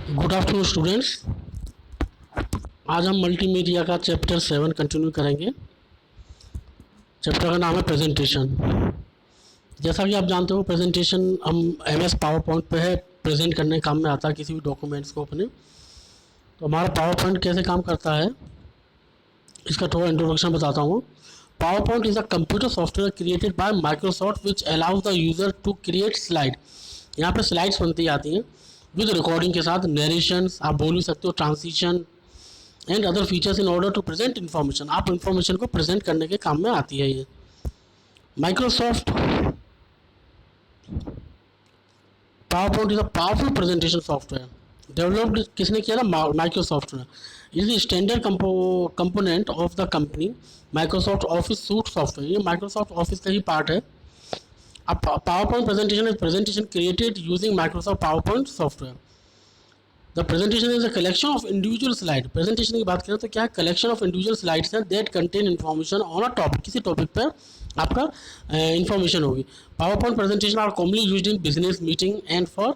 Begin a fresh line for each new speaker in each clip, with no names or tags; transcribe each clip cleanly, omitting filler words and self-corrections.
Good afternoon students. आज हम multimedia का चैप्टर 7 कंटिन्यू करेंगे। चैप्टर का नाम है प्रेजेंटेशन। जैसा कि आप जानते हो, प्रेजेंटेशन हम MS पावर पॉइंट पे है प्रेजेंट करने काम में आता है किसी भी डॉक्यूमेंट्स को अपने। तो हमारा पावर पॉइंट कैसे काम करता है इसका थोड़ा इंट्रोडक्शन बताता हूँ। PowerPoint is a computer software created by Microsoft which allows the user to create slide. यहाँ पे स्लाइड्स बनती आती हैं विद रिकॉर्डिंग के साथ, नरेशंस आप बोल भी सकते हो, transition and other features in order to present information. आप इन्फॉर्मेशन को प्रेजेंट करने के काम में आती है ये। Microsoft PowerPoint is a powerful presentation software developed किसने किया था? माइक्रोसॉफ्ट ने। Is standard component of the company Microsoft Office suite software. ये माइक्रोसॉफ्ट ऑफिस का ही पार्ट है। अब PowerPoint presentation is presentation created using Microsoft PowerPoint software. The presentation is a collection of individual slide. Presentation की बात करें तो क्या है? कलेक्शन ऑफ इंडिविजुअल स्लाइड्स हैं that contain information on a topic. किसी टॉपिक पर आपका इन्फॉर्मेशन होगी। PowerPoint presentation are commonly used in business meeting and for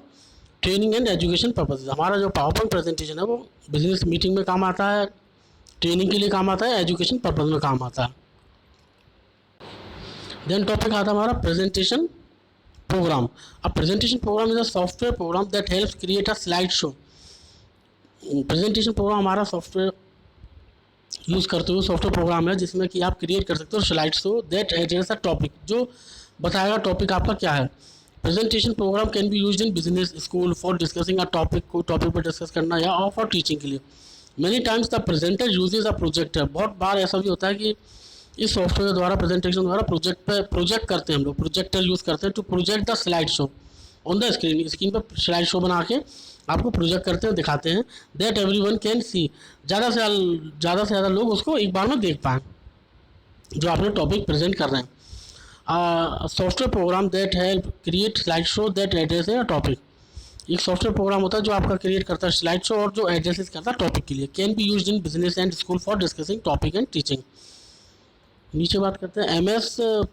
training and education purposes. हमारा जो पावर पॉइंट प्रेजेंटेशन है वो बिजनेस मीटिंग में काम आता है, ट्रेनिंग के लिए काम आता है, एजुकेशन पर्पज में काम आता है। देन टॉपिक आता है हमारा प्रेजेंटेशन प्रोग्राम। अब presentation programme is a software program that helps create a slide show. Presentation programme हमारा सॉफ्टवेयर यूज़ करते हुए सॉफ्टवेयर प्रोग्राम है जिसमें कि आप क्रिएट कर सकते हो slide show that address a topic, जो बताएगा टॉपिक आपका क्या है। Presentation programme can be used in business, school for discussing a topic, को टॉपिक पर डिस्कस करना, या और फॉर टीचिंग के लिए। Many times the presenter usage a projector. बहुत बार ऐसा भी होता है कि इस सॉफ्टवेयर द्वारा, प्रेजेंटेशन द्वारा प्रोजेक्ट करते हैं हम लोग, प्रोजेक्टर यूज़ करते हैं to project the slide show on the screen. Screen पर स्लाइड शो बना के आपको प्रोजेक्ट करते हैं, दिखाते हैं, दैट एवरीवन कैन सी। ज़्यादा से ज़्यादा लोग उसको एक बार में देख पाएँ जो आप लोग टॉपिक प्रेजेंट कर रहे हैं। Software program that help create slide show that address है टॉपिक। एक सॉफ्टवेयर प्रोग्राम होता है जो आपका क्रिएट करता है स्लाइड शो और जो एड्रेसेस करता है टॉपिक के लिए। Can be used in business and school for discussing topic and teaching. नीचे बात करते हैं MS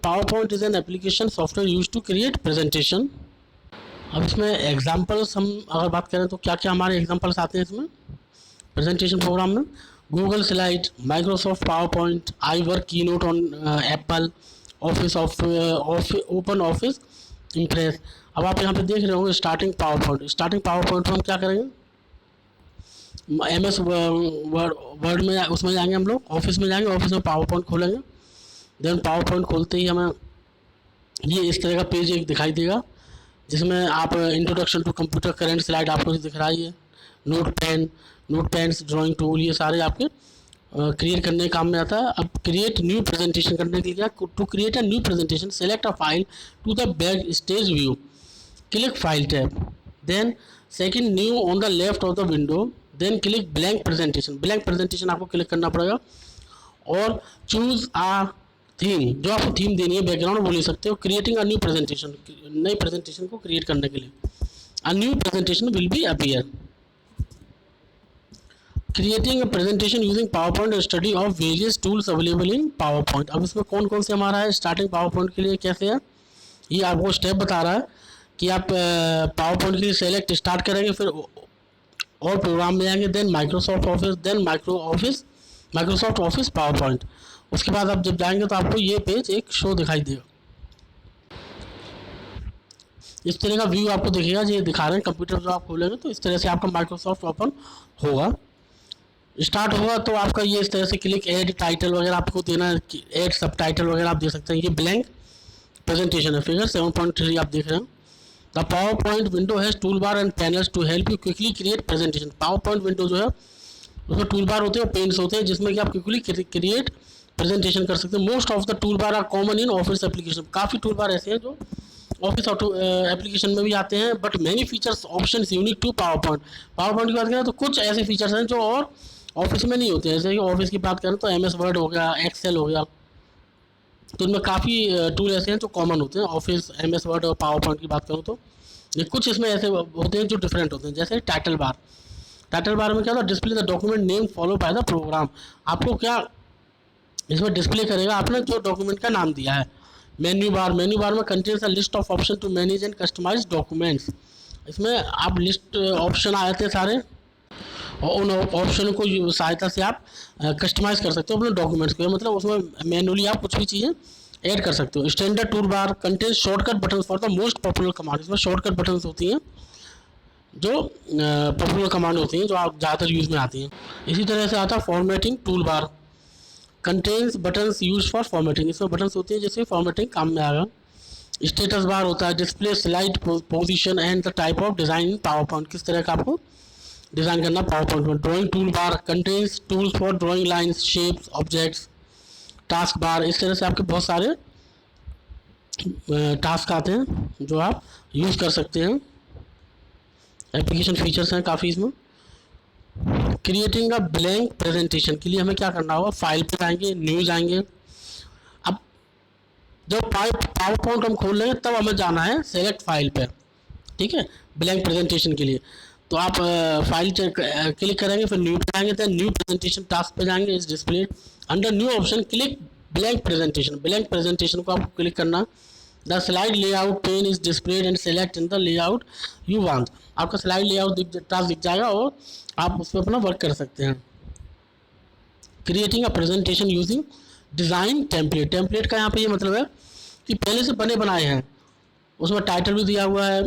power point is an application software use to create presentation. अब इसमें एग्जाम्पल्स हम अगर बात करें तो क्या क्या हमारे एग्जाम्पल्स आते हैं इसमें प्रेजेंटेशन प्रोग्राम में? Google slide, Microsoft PowerPoint, iWork Keynote on Apple, Office OpenOffice Impress. अब आप यहाँ पे देख रहे होंगे starting PowerPoint. Starting PowerPoint में हम क्या करेंगे? MS वर्ड में उसमें जाएंगे हम लोग, ऑफिस में जाएंगे, ऑफिस में पावर पॉइंट खोलेंगे। देन पावर पॉइंट खोलते ही हमें ये इस तरह का पेज एक दिखाई देगा जिसमें आप introduction to computer current slide आपको दिख रहा है। नोट पेन्स, ड्राइंग टूल, ये सारे आपके क्रिएट करने के काम में आता है। अब क्रिएट न्यू प्रेजेंटेशन करने के लिए, to create a new presentation select a file to the backstage view, click file tab, then second new on the left of the window, then click blank presentation. Blank presentation आपको click करना पड़ेगा और choose आ theme, जो आपको theme देनी है, background बोल सकते हो। क्रिएटिंग अ न्यू प्रेजेंटेशन, नई प्रेजेंटेशन को क्रिएट करने के लिए अ new presentation will be appear. Creating a presentation using power point, study of various tools available in power point. अब इसमें कौन कौन से हमारा है स्टार्टिंग पावर पॉइंट के लिए कैसे है, ये आपको स्टेप बता रहा है कि आप पावर पॉइंट के लिए सेलेक्ट स्टार्ट करेंगे, फिर और प्रोग्राम में आएंगे, then Microsoft Office, then Microsoft Office PowerPoint. उसके बाद आप जब जाएंगे तो आपको ये पेज एक शो दिखाई देगा, इस तरह का व्यू आपको दिखेगा। ये दिखा रहे हैं कंप्यूटर जो आप खोलेंगे तो इस तरह से आपका माइक्रोसॉफ्ट ओपन होगा, स्टार्ट होगा। तो आपका ये इस तरह से क्लिक ऐड टाइटल वगैरह आपको देना है, ऐड सब टाइटल वगैरह आप दे सकते हैं। ये ब्लैंक प्रेजेंटेशन है, फिगर 7.3 आप देख रहे हैं। The PowerPoint window has toolbar and panels to help you quickly create presentation. PowerPoint window जो है उसमें टूल बार होते हैं, पेन्स होते हैं जिसमें कि आप क्विकली क्रिएट प्रेजेंटेशन कर सकते हैं। Most of the toolbar are common in office application. काफ़ी टूल बार ऐसे हैं जो ऑफिस एप्लीकेशन में भी आते हैं, but many features option unique to PowerPoint. PowerPoint की बात करें तो कुछ ऐसे फीचर्स हैं जो और ऑफिस में नहीं होते हैं। जैसे कि ऑफिस की बात करें तो MS वर्ड हो गया, एक्सेल हो गया, तो इनमें काफ़ी टूल ऐसे हैं जो कॉमन होते हैं। ऑफिस, MS वर्ड और पावर पॉइंट की बात करूँ तो कुछ इसमें ऐसे होते हैं जो डिफरेंट होते हैं। जैसे टाइटल बार, टाइटल बार में क्या था? Display the document name follow by the program. आपको क्या इसमें डिस्प्ले करेगा? आपने जो डॉक्यूमेंट का नाम दिया है। मेन्यू बार में contains a list of option to manage and customise documents. इसमें आप लिस्ट ऑप्शन आए थे सारे, और उन ऑप्शन को सहायता से आप कस्टमाइज़ कर सकते हो अपने डॉक्यूमेंट्स को, मतलब उसमें मैनुअली आप कुछ भी चीज़ें ऐड कर सकते हो। Standard tool bar contain shortcut button for the most popular command, इसमें शॉर्टकट बटन होती हैं जो पॉपुलर कमांड होती हैं जो आप ज़्यादातर यूज़ में आती हैं। इसी तरह से आता है formatting tool bar contains buttons use for formatting, इसमें बटन्स होती हैं जिससे फॉर्मेटिंग काम में आएगा। स्टेटस बार होता है display slide position and the type of design in power point, किस तरह का आपको डिज़ाइन करना पावर पॉइंट में। Drawing tool bar contains tools for drawing lines shapes objects. Task bar, इस तरह से आपके बहुत सारे टास्क आते हैं जो आप यूज़ कर सकते हैं। एप्लीकेशन फीचर्स हैं काफ़ी इसमें। क्रिएटिंग अ ब्लैंक प्रेजेंटेशन के लिए हमें क्या करना होगा, फाइल पर जाएंगे, न्यू जाएंगे। अब जब पावर पॉइंट हम खोल लेंगे तब हमें जाना है सेलेक्ट फाइल पर, ठीक है, ब्लैंक प्रेजेंटेशन के लिए। तो आप फाइल क्लिक करेंगे, फिर न्यू पे जाएंगे, तो न्यू प्रेजेंटेशन टास्क पे जाएंगे, इस display under new option click blank presentation, blank presentation को आपको क्लिक करना। The slide layout pane is displayed and select in the layout you want, आपका स्लाइड लेआउट टास्क दिख जाएगा और आप उस पर अपना वर्क कर सकते हैं। Creating a presentation using design template, template का यहाँ पे ये मतलब है कि पहले से बने बनाए हैं, उसमें टाइटल भी दिया हुआ है,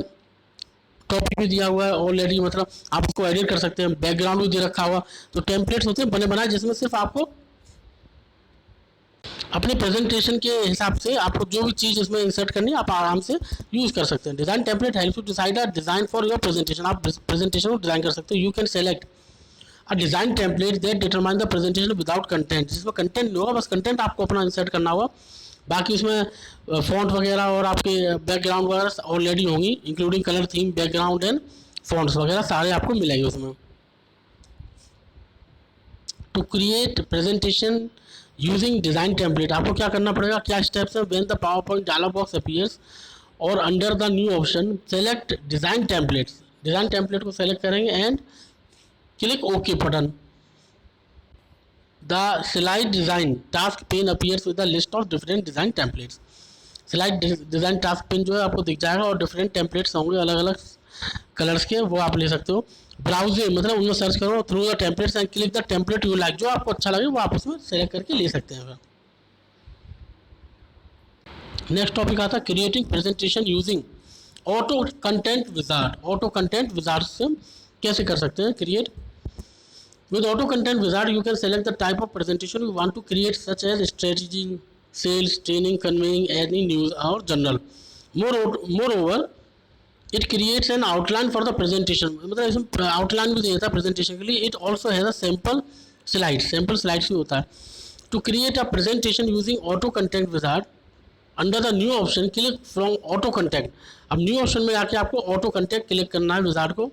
टॉपिक भी दिया हुआ है ऑलरेडी, मतलब आप उसको एडिट कर सकते हैं, बैकग्राउंड भी दे रखा हुआ। तो टेम्पलेट्स होते हैं बने बनाए जिसमें सिर्फ आपको अपने प्रेजेंटेशन के हिसाब से आपको जो भी चीज़ इसमें इंसर्ट करनी है आप आराम से यूज़ कर सकते हैं। Design template help you decide a design for your presentation, आप प्रेजेंटेशन को डिज़ाइन कर सकते हो। You can select a design template that determine the presentation without content, जिसमें कंटेंट नहीं होगा, बस कंटेंट आपको अपना इंसर्ट करना होगा। बाकी उसमें फॉन्ट वगैरह और आपके बैकग्राउंड वगैरह ऑलरेडी होंगी, including colour theme background and fonts वगैरह सारे आपको मिलेंगे उसमें। To create presentation using design template, आपको क्या करना पड़ेगा, क्या स्टेप्स है। When the power point dialog box appears और under the new option select design templates, design template को सेलेक्ट करेंगे and click okay button. The slide design task pane appears with the list of different design templates, slide design task pane जो है आपको दिख जाएगा और different templates होंगे अलग अलग कलर्स के, वो आप ले सकते हो। ब्राउजिंग मतलब उनमें सर्च करो through the templates and click the template you like, जो आपको अच्छा लगे वो आप उसमें सेलेक्ट करके ले सकते हैं। नेक्स्ट टॉपिक आता है creating presentation using auto content wizard, auto content wizard से कैसे कर सकते हैं create. With auto content wizard, you can select the type of presentation you want to create, such as strategy, sales, training, conveying any news or journal. Moreover, it creates an outline for the presentation. मतलब इसमें outline भी देता है presentation के लिए. It also has a sample slides भी होता है. To create a presentation using auto content wizard, under the new option, click from auto content. अब new option में आके आपको auto content click करना है wizard को,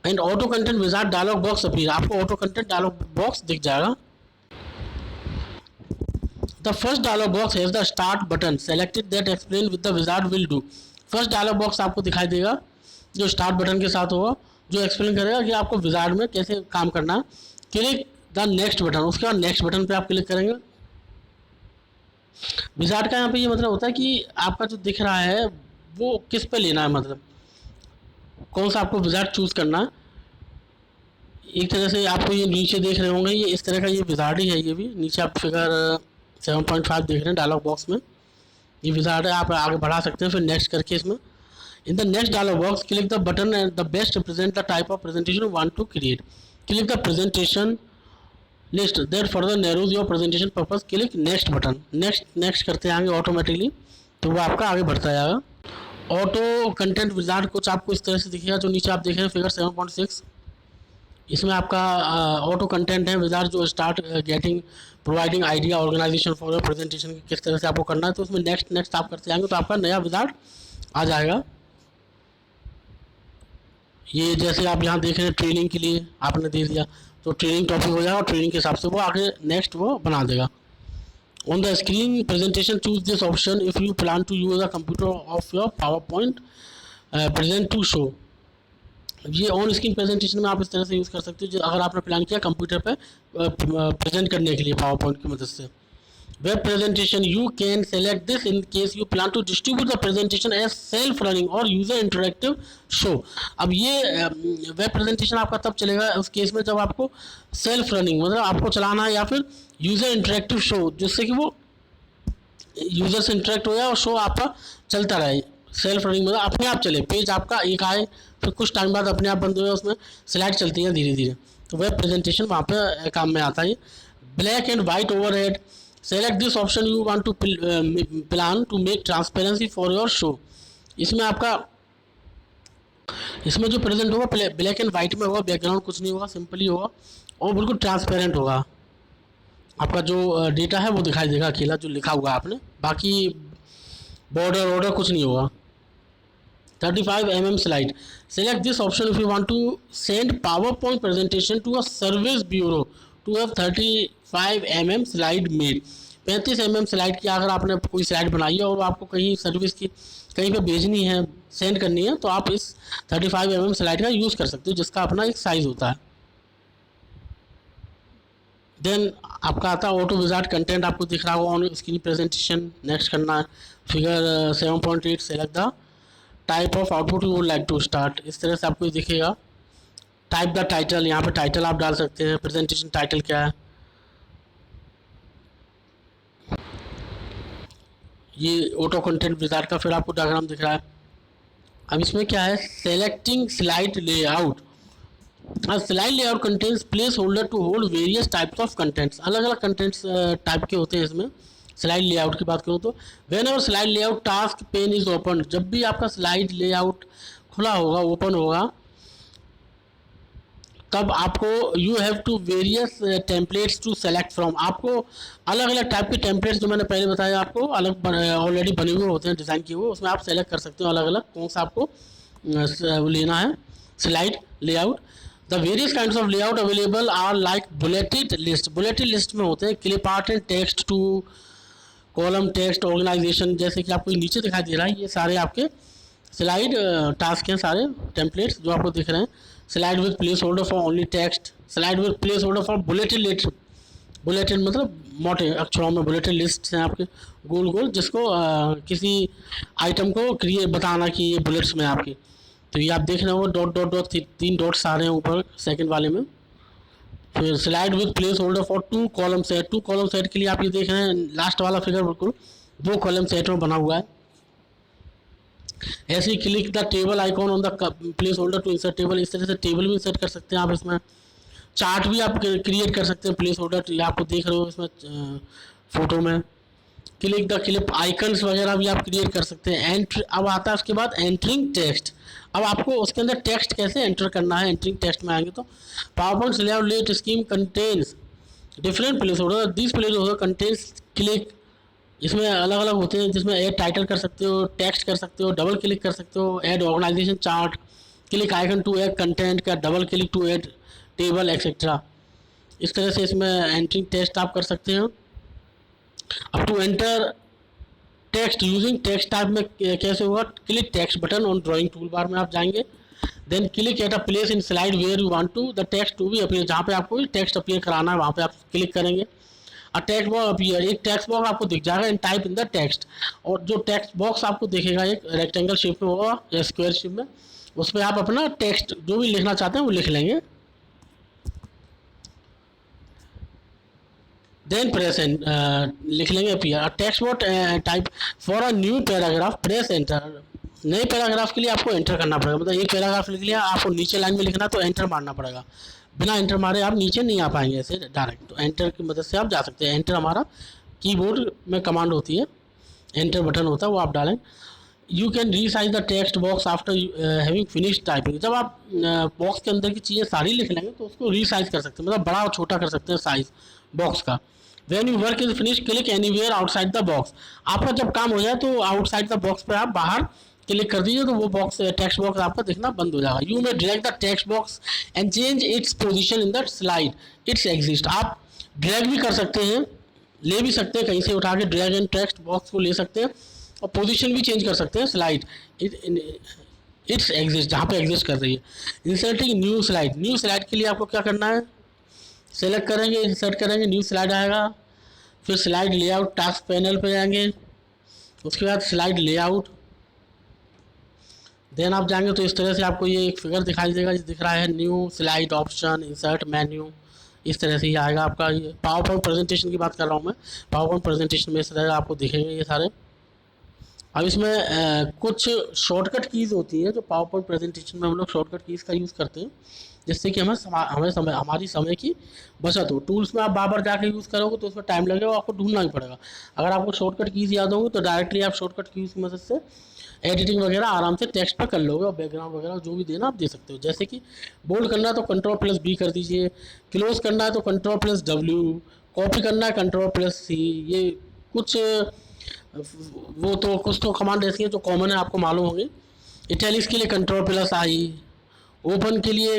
and auto content wizard dialog box appear, आपको ऑटो कंटेंट डायलॉग बॉक्स दिख जाएगा। The first dialog box has the start button selected that explain with the wizard will do, first dialog box आपको दिखाई देगा जो start button के साथ होगा, जो एक्सप्लेन करेगा कि आपको विजार्ड में कैसे काम करना है। क्लिक द नेक्स्ट बटन, उसके बाद नेक्स्ट बटन पे आप क्लिक करेंगे। विजार्ड का यहाँ पे ये मतलब होता है कि आपका जो दिख रहा है वो किस पे लेना है, मतलब कौन सा आपको विजार्ड चूज़ करना है। एक तरह से आपको ये नीचे देख रहे होंगे, ये इस तरह का ये विजार्ड ही है, ये भी नीचे आप फिगर 7.5 देख रहे हैं डायलॉग बॉक्स में, ये विजार्ड है। आप आगे बढ़ा सकते हैं फिर नेक्स्ट करके इसमें। In the next dialog box click the button and the best represent the type of presentation you want to create, click the presentation list that further narrows your presentation purpose, click next button. Next करते आएंगे automatically, तो वो आपका आगे बढ़ता जाएगा। Auto content wizard कुछ आपको इस तरह से दिखेगा, जो नीचे आप देख रहे हैं फिगर 7.6, इसमें आपका ऑटो कंटेंट है विजार्ड जो start getting providing idea organisation for your presentation किस तरह से आपको करना है, तो उसमें नेक्स्ट आप करते जाएंगे तो आपका नया विजार्ड आ जाएगा। ये जैसे आप यहाँ देख रहे हैं ट्रेनिंग के लिए आपने दे दिया तो ट्रेनिंग टॉपिक हो जाएगा और ट्रेनिंग के हिसाब से वो आगे नेक्स्ट वो बना देगा। On the screen presentation, choose this option if you plan to use a computer of your PowerPoint present to show. ये ऑन स्क्रीन प्रेजेंटेशन में आप इस तरह से यूज़ कर सकते हो अगर आपने प्लान किया कंप्यूटर पे प्रेजेंट करने के लिए पावर पॉइंट की मदद से। web presentation, you can select this in case you plan to distribute the presentation as self running or user interactive show. अब ये वेब प्रेजेंटेशन आपका तब चलेगा उस केस में जब आपको सेल्फ रनिंग मतलब आपको चलाना है या फिर यूजर इंटरेक्टिव शो, जिससे कि वो यूजर से इंटरेक्ट हो जाए और शो आपका चलता रहे। सेल्फ रनिंग मतलब अपने आप चले, पेज आपका एक आए फिर कुछ टाइम बाद अपने आप बंद हो जाए, उसमें स्लाइड चलती है धीरे धीरे। तो वेब प्रेजेंटेशन वहाँ पे काम में आता है। Black and white overhead, select this option you want to plan to make transparency for your show. इसमें आपका इसमें जो प्रेजेंट होगा ब्लैक एंड वाइट में होगा, बैकग्राउंड कुछ नहीं होगा, सिंपली होगा और बिल्कुल ट्रांसपेरेंट होगा। आपका जो डेटा है वो दिखाई देगा अकेला जो लिखा हुआ है आपने, बाकी बॉर्डर ऑर्डर कुछ नहीं होगा। 35 mm slide, select this option if you want to send PowerPoint presentation to a service bureau to have 35 mm slide made. 35 mm slide की अगर आपने कोई स्लाइड बनाई है और आपको कहीं सर्विस की कहीं पे भेजनी है, सेंड करनी है, तो आप इस 35 mm स्लाइड का यूज़ कर सकते हो, जिसका अपना एक साइज़ होता है। देन आपका आता है ऑटो विजार्ड, कंटेंट आपको दिख रहा होगा ऑन स्क्रीन प्रेजेंटेशन। नेक्स्ट करना है figure 7.8, select the type of output you would like to start. इस तरह से आपको दिखेगा। टाइप द टाइटल, यहाँ पे टाइटल आप डाल सकते हैं, प्रेजेंटेशन टाइटल क्या है। ये ऑटो कंटेंट विजार्ड का फिर आपको डायग्राम दिख रहा है। अब इसमें क्या है, selecting slide layout. Slide layout contents placeholder to hold various types of contents. अलग अलग कंटेंट्स टाइप के होते हैं इसमें। स्लाइड लेआउट की बात करूँ तो when ever slide layout task pen is open, जब भी आपका स्लाइड लेआउट खुला होगा, ओपन होगा, तब आपको you have to various templates to select from. आपको अलग अलग टाइप के टेम्पलेट्स जो मैंने पहले बताया आपको अलग ऑलरेडी बने हुए होते हैं, डिज़ाइन किए हुए, उसमें आप सेलेक्ट कर सकते हो अलग अलग कौन सा आपको लेना है slide layout. The various kinds of layout available are like bulleted list. Bulleted list में होते हैं clip art and text two column text organisation, जैसे कि आपको नीचे दिखाई दे रहा है, ये सारे आपके स्लाइड टास्क हैं, सारे टेम्पलेट्स जो आपको दिख रहे हैं। Slide with place holder for only text, slide with place holder for bulleted list. Bulleted मतलब मोटे अक्षरों में बुलेटेड लिस्ट हैं आपके गोल गोल, जिसको किसी आइटम को क्रिएट बताना कि ये बुलेट्स में आपके। तो ये आप देख रहे हो डॉट डॉट डॉट 3 डॉट्स आ रहे हैं ऊपर सेकंड वाले में। फिर slide with place holder for 2 column set. 2 column set के लिए आप ये देख रहे हैं लास्ट वाला फिगर बिल्कुल 2 कॉलम सेट में बना हुआ है। ऐसे ही click the table icon on the placeholder to insert table. इस तरह से टेबल भी इंसर्ट कर सकते हैं आप इसमें। चार्ट भी आप क्रिएट कर सकते हैं प्लेस होल्डर, ये आपको देख रहे हो इसमें फोटो में। क्लिक द क्लिप आइकन्स वगैरह भी आप क्रिएट कर सकते हैं। अब आता है उसके बाद एंटरिंग टेक्स्ट। अब आपको उसके अंदर टेक्स्ट कैसे एंटर करना है, एंटरिंग टेक्स्ट में आएंगे तो PowerPoint layout let scheme contains different placeholder, this placeholder contains click. इसमें अलग अलग होते हैं, जिसमें ऐड टाइटल कर सकते हो, टेक्स्ट कर सकते हो, डबल क्लिक कर सकते हो, add organisation chart, click icon to add content का, double click to add table etcetera. इस तरह से इसमें एंटरिंग टेक्स्ट आप कर सकते हैं। अब to enter text using text type में कैसे होगा, click text button on drawing toolbar में आप जाएंगे। Then click at a place in slide where you want to the text to be appear, जहाँ पे आपको टेक्स्ट अपीयर कराना है वहाँ पे आप क्लिक करेंगे। अ टेक्स्ट बॉक्स अपीयर, एक टेक्स्ट बॉक्स आपको दिख जाएगा इन टाइप इन द टेक्स्ट। और जो टेक्स्ट बॉक्स आपको दिखेगा एक रेक्टेंगल शेप में होगा या स्क्वायर शेप में, उसमें आप अपना टेक्स्ट जो भी लिखना चाहते हैं वो लिख लेंगे। देन प्रेस लिख लेंगे appear. Text box type for a new paragraph press enter. नए पैराग्राफ के लिए आपको एंटर करना पड़ेगा, मतलब एक पैराग्राफ लिख लिया आपको नीचे लाइन में लिखना तो एंटर मारना पड़ेगा। बिना एंटर मारे आप नीचे नहीं आ पाएंगे ऐसे डायरेक्ट, तो एंटर की मदद से आप जा सकते हैं। एंटर हमारा कीबोर्ड में कमांड होती है, एंटर बटन होता है वो आप डालें। You can resize the text box after having finish typing. जब आप बॉक्स के अंदर की चीज़ें सारी लिख लेंगे तो उसको रीसाइज कर सकते हैं, मतलब बड़ा और छोटा कर सकते हैं साइज बॉक्स का। When you work is finished, click anywhere outside the box। आपका जब काम हो जाए तो आउटसाइड द बॉक्स पे आप बाहर क्लिक कर दीजिए तो वो बॉक्स टेक्स्ट बॉक्स आपका दिखना बंद हो जाएगा। You may drag the text box and change its position in the slide it's exist. आप ड्रैग भी कर सकते हैं, ले भी सकते हैं, कहीं से उठा के ड्रैग एंड टेक्स्ट बॉक्स को ले सकते हैं और पोजीशन भी चेंज कर सकते हैं स्लाइड इट्स एग्जिस्ट, जहाँ पे एग्जिस्ट कर रही है। Inserting new slide, new slide के लिए आपको क्या करना है, सेलेक्ट करेंगे, इंसर्ट करेंगे, न्यू स्लाइड आएगा। फिर स्लाइड लेआउट टास्क पैनल पे जाएंगे, उसके बाद स्लाइड लेआउट, देन आप जाएंगे तो इस तरह से आपको ये एक फिगर दिखाई देगा, दिख रहा है new slide option insert menu, इस तरह से ही आएगा आपका। ये पावर पॉइंट प्रेजेंटेशन की बात कर रहा हूँ मैं, पावर पॉइंट प्रेजेंटेशन में इस तरह आपको दिखेंगे ये सारे। अब इसमें कुछ शॉर्टकट कीज़ होती हैं जो पावर पॉइंट प्रेजेंटेशन में हम लोग शॉर्टकट कीज़ का यूज़ करते हैं, जिससे कि हमारी समय की बचत हो। टूल्स में आप बार बार जाके यूज़ करोगे तो उसमें टाइम लगेगा, आपको ढूंढना ही पड़ेगा। अगर आपको शॉर्टकट कीज़ याद होंगे तो डायरेक्टली आप शॉर्टकट कीज़ की मदद से एडिटिंग वगैरह आराम से टेक्स्ट पर कर लोगे, और बैकग्राउंड वगैरह जो भी देना आप दे सकते हो। जैसे कि बोल्ड करना है तो Ctrl+B कर दीजिए, क्लोज करना है तो Ctrl+W, कॉपी करना है Ctrl+C। ये कुछ वो तो कुछ तो कमांड ऐसी हैं जो कॉमन है, आपको मालूम होंगे। इटैलिक्स के लिए Ctrl+I, ओपन के लिए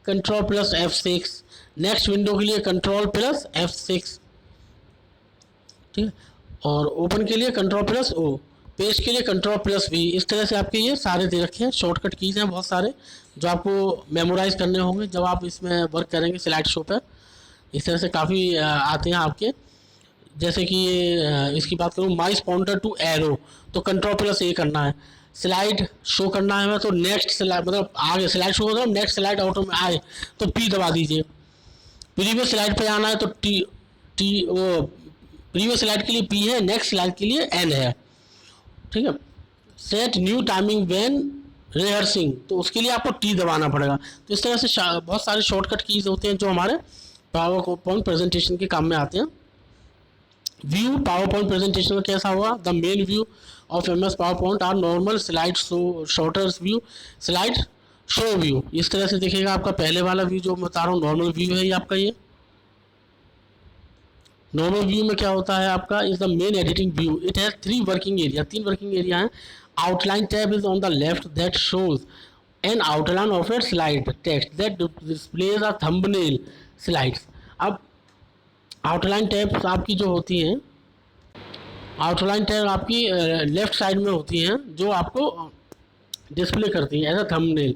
Ctrl+F6, नेक्स्ट विंडो के लिए Ctrl+F6, ठीक है, और ओपन के लिए Ctrl+O, पेज के लिए Ctrl+V। इस तरह से आपके ये सारे दे रखे हैं, शॉर्टकट कीज़ हैं बहुत सारे जो आपको मेमोराइज करने होंगे जब आप इसमें वर्क करेंगे स्लाइड शो पर। इस तरह से काफ़ी आते हैं आपके। जैसे कि इसकी बात करूँ, माइस पॉइंटर टू एरो तो Ctrl+A करना है, स्लाइड शो करना है तो नेक्स्ट स्लाइड, मतलब आगे स्लाइड शो होगा, नेक्स्ट स्लाइड ऑटो में आए तो P दबा दीजिए। प्रीवियस स्लाइड पे आना है तो वो प्रीवियस स्लाइड के लिए P है, नेक्स्ट स्लाइड के लिए N है, ठीक है। Set new timing when rehearsing तो उसके लिए आपको T दबाना पड़ेगा। तो इस तरह से बहुत सारे शॉर्टकट कीज़ होते हैं जो हमारे पावर पॉइंट प्रेजेंटेशन के काम में आते हैं। व्यू पावर पॉइंट प्रेजेंटेशन में कैसा होगा, the main view of MS power point are normal slide show, shorter view, slide show view. इस तरह से दिखेगा आपका पहले वाला व्यू जो मैं बता रहा हूँ, नॉर्मल व्यू है ये आपका। ये नॉर्मल व्यू में क्या होता है आपका, is the main editing view, it has 3 working area, 3 working area हैं। Outline tab is on the left that shows an outline of a slide text that displays a thumbnail slides. अब outline tabs आपकी जो होती हैं, outline tab आपकी left side में होती हैं जो आपको डिस्प्ले करती हैं as a thumbnail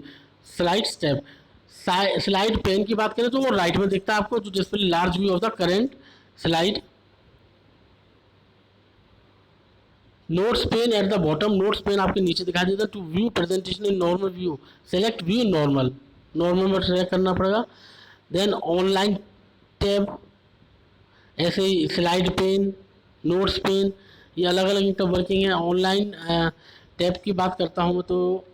slides tab. Slide pane की बात करें तो वो राइट में दिखता है आपको, जो display large view of the current slide. Notes pane at the bottom, notes pane आपके नीचे दिखाई देता है। To view presentation in normal view select view normal, normal में सेलेक्ट करना पड़ेगा। देन ऑनलाइन टैब, ऐसे ही स्लाइड पेन, नोट्स पेन, ये अलग अलग इनका वर्किंग है। ऑनलाइन टैब की बात करता हूँ मैं तो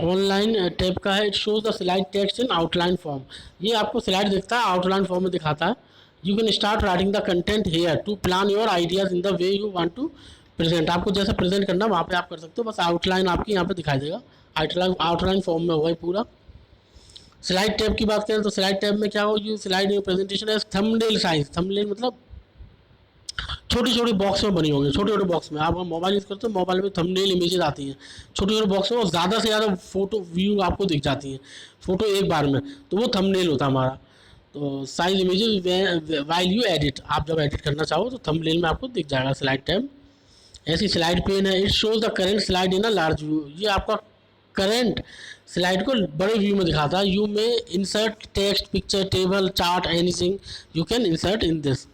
ऑनलाइन टैब का है, it shows the slide text in outline form. ये आपको स्लाइड दिखता है, आउटलाइन फॉर्म में दिखाता है। You can start writing the content here to plan your ideas in the way you want to present. आपको जैसा प्रेजेंट करना वहाँ पे आप कर सकते हो, बस आउटलाइन आपकी यहाँ पे दिखाई देगा, आउटलाइन फॉर्म में होगा ये पूरा। स्लाइड टैब की बात करें तो स्लाइड टैब में क्या होगी, स्लाइड प्रेजेंटेशन है थंबनेल साइज, थंबनेल मतलब छोटी छोटी बॉक्स में बनी होंगी, छोटे छोटे बॉक्स में। आप मोबाइल यूज़ करते हो, मोबाइल में थंबनेल इमेजेस आती हैं छोटे छोटे बॉक्स में, और ज़्यादा से ज़्यादा फोटो व्यू आपको दिख जाती हैं, फोटो एक बार में, तो वो थंबनेल होता है हमारा। तो size images while you edit, आप जब एडिट करना चाहो तो थंबनेल में आपको दिख जाएगा स्लाइड टैब। ऐसी स्लाइड पेन है, it shows the current slide in a large view, ये आपका करंट स्लाइड को बड़े व्यू में दिखाता है। यू में insert text, picture, table, chart, anything you can insert in this.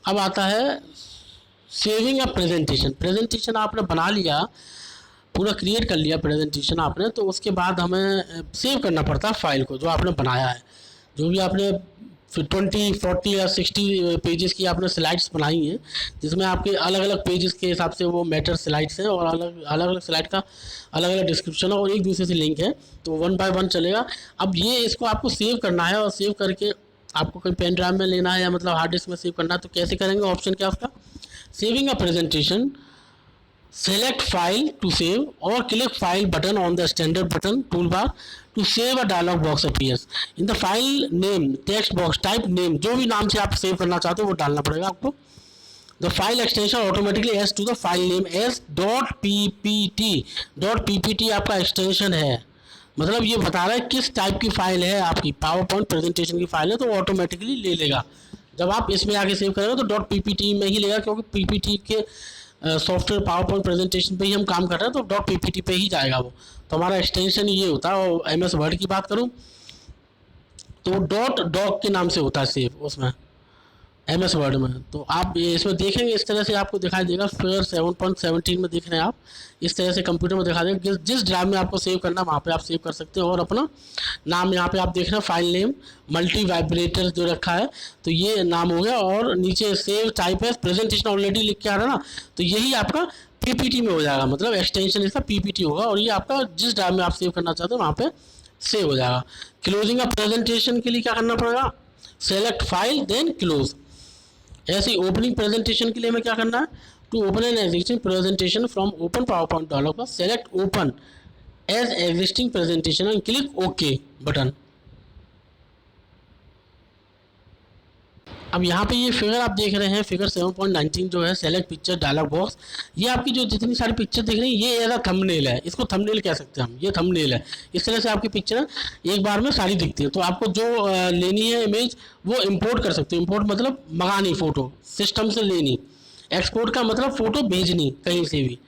अब आता है सेविंग अ प्रेजेंटेशन। प्रेजेंटेशन आपने बना लिया, पूरा क्रिएट कर लिया प्रेजेंटेशन आपने, तो उसके बाद हमें सेव करना पड़ता है फाइल को जो आपने बनाया है। जो भी आपने 20, 40 या 60 पेजेस की आपने स्लाइड्स बनाई हैं, जिसमें आपके अलग अलग पेजेस के हिसाब से वो मैटर स्लाइड्स हैं, और अलग अलग स्लाइड का अलग अलग डिस्क्रिप्शन है और एक दूसरे से लिंक है, तो 1 बाय 1 चलेगा। अब ये इसको आपको सेव करना है, और सेव करके आपको कहीं पेन ड्राइव में लेना है या मतलब हार्ड डिस्क में सेव करना है, तो कैसे करेंगे, ऑप्शन क्या उसका, saving a presentation, select file to save or click file button on the standard button toolbar to save a dialog box appears in the file name text box type name, जो भी नाम से आप save करना चाहते हो वो डालना पड़ेगा आपको। the file extension automatically adds to the file name as .ppt, .ppt आपका एक्सटेंशन है, मतलब ये बता रहा है किस टाइप की फाइल है आपकी, पावर पॉइंट प्रेजेंटेशन की फाइल है तो ऑटोमेटिकली ले लेगा। जब आप इसमें आके सेव करेंगे तो .ppt में ही लेगा, क्योंकि ppt के सॉफ्टवेयर पावर पॉइंट प्रेजेंटेशन पे ही हम काम कर रहे हैं, तो .ppt पे ही जाएगा वो। तो हमारा एक्सटेंशन ये होता है। और MS वर्ड की बात करूँ तो डॉट डॉक के नाम से होता है सेव उसमें MS वर्ड में। तो आप इसमें देखेंगे इस तरह से आपको दिखाई देगा, फिगर 7.17 में देख रहे हैं आप, इस तरह से कंप्यूटर में दिखा देगा जिस ड्राइव में आपको सेव करना है वहाँ पे आप सेव कर सकते हैं। और अपना नाम यहाँ पे आप देख रहे हैं, फाइल नेम मल्टी वाइब्रेटर जो रखा है, तो ये नाम हो गया। और नीचे सेव टाइप है प्रेजेंटेशन ऑलरेडी लिख के आ रहा है ना, तो यही आपका PPT में हो जाएगा, मतलब एक्सटेंशन इसका PPT होगा। और ये आपका जिस ड्राइव में आप सेव करना चाहते हैं वहाँ पे सेव हो जाएगा। क्लोजिंग अ प्रेजेंटेशन के लिए क्या करना पड़ेगा, सेलेक्ट फाइल देन क्लोज। ऐसे ओपनिंग प्रेजेंटेशन के लिए हमें क्या करना है, to open an existing presentation from open power point dialog box select open as existing presentation and click okay button. अब यहाँ पे ये फिगर आप देख रहे हैं, फिगर 7.19 जो है सेलेक्ट पिक्चर डायलॉग बॉक्स, ये आपकी जो जितनी सारी पिक्चर देख रही हैं ये एज थंबनेल है, इसको थंबनेल कह सकते हैं हम, ये थंबनेल है। इस तरह से आपकी पिक्चर एक बार में सारी दिखती है। तो आपको जो लेनी है इमेज वो इंपोर्ट कर सकते हो। इंपोर्ट मतलब मंगानी, फ़ोटो सिस्टम से लेनी। एक्सपोर्ट का मतलब फ़ोटो भेजनी कहीं से भी,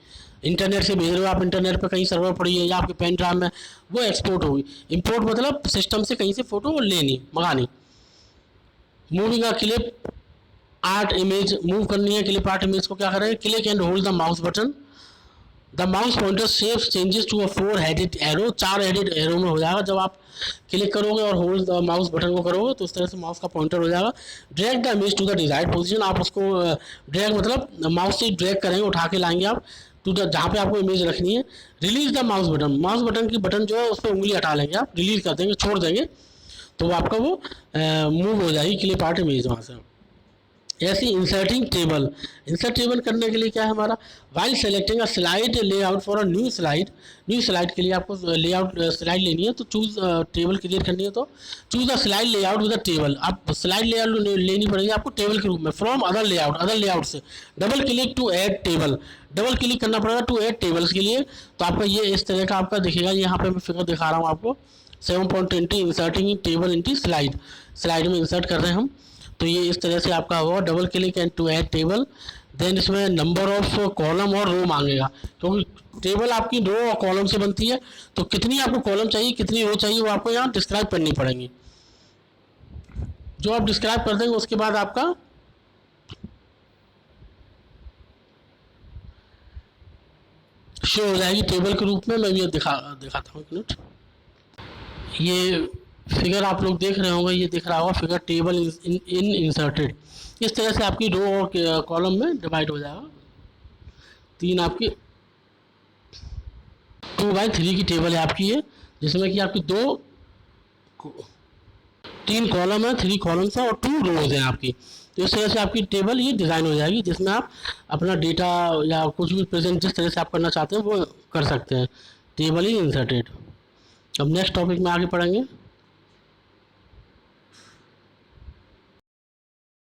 इंटरनेट से भेज रहे हो आप, इंटरनेट पर कहीं सर्वर पड़ी है या आपके पेन ड्राइव में, वो एक्सपोर्ट होगी। इंपोर्ट मतलब सिस्टम से कहीं से फ़ोटो लेनी, मंगानी। Moving a clip art image, move करनी है क्लिप आर्ट इमेज को क्या करेंगे, click and hold the mouse button, the mouse pointer shapes changes to a 4 headed arrow, 4 headed arrow में हो जाएगा। जब आप क्लिक करोगे और होल्ड द माउस बटन को करोगे तो इस तरह से माउस का पॉइंटर हो जाएगा। Drag the image to the desired position, आप उसको ड्रैग मतलब माउस से ड्रैग करेंगे, उठा के लाएंगे आप टू द जहाँ पे आपको इमेज रखनी है। Release the mouse button, mouse button की बटन जो है उस पर उंगली हटा लेंगे आप, रिलीज कर देंगे, छोड़ देंगे, तो आपका वो मूव हो जाएगी क्लिप आर्ट इमेज वहाँ से। ऐसी इंसर्टिंग टेबल, इंसर्ट टेबल करने के लिए क्या है हमारा, while selecting a slide layout for a new slide, new slide के लिए आपको लेआउट स्लाइड लेनी है, तो चूज टेबल क्रिएट करनी है, तो choose the slide layout with a table, आप स्लाइड लेआउट लेनी पड़ेगी आपको टेबल के रूप में, from other layout, other layout से double click to add table, double click करना पड़ेगा टू ऐड टेबल्स के लिए। तो आपका ये इस तरह का आपका दिखेगा, यहाँ पे मैं फिगर दिखा रहा हूँ आपको 7.20 inserting table into slide, slide में इंसर्ट कर रहे हैं हम। तो ये इस तरह से आपका होगा, double click and to add table, then इसमें नंबर ऑफ कॉलम और रो मांगेगा, क्योंकि टेबल आपकी रो और कॉलम से बनती है, तो कितनी आपको कॉलम चाहिए कितनी रो चाहिए वो आपको यहाँ डिस्क्राइब करनी पड़ेगी। जो आप डिस्क्राइब कर देंगे उसके बाद आपका शो हो जाएगी टेबल के रूप में। मैं ये दिखाता हूँ एक मिनट। ये फिगर आप लोग देख रहे होंगे, ये दिख रहा होगा फिगर टेबल इन इंसर्टेड, इस तरह से आपकी रो और कॉलम में डिवाइड हो जाएगा। तीन आपकी 2x3 की टेबल है आपकी ये, जिसमें कि आपकी 3 कॉलम है, 3 कॉलम्स है और 2 रोज हैं आपकी। तो इस तरह से आपकी टेबल ये डिज़ाइन हो जाएगी, जिसमें आप अपना डेटा या कुछ भी प्रेजेंट जिस तरह से आप करना चाहते हैं वो कर सकते हैं। Table is inserted. अब नेक्स्ट टॉपिक में आगे पढ़ेंगे।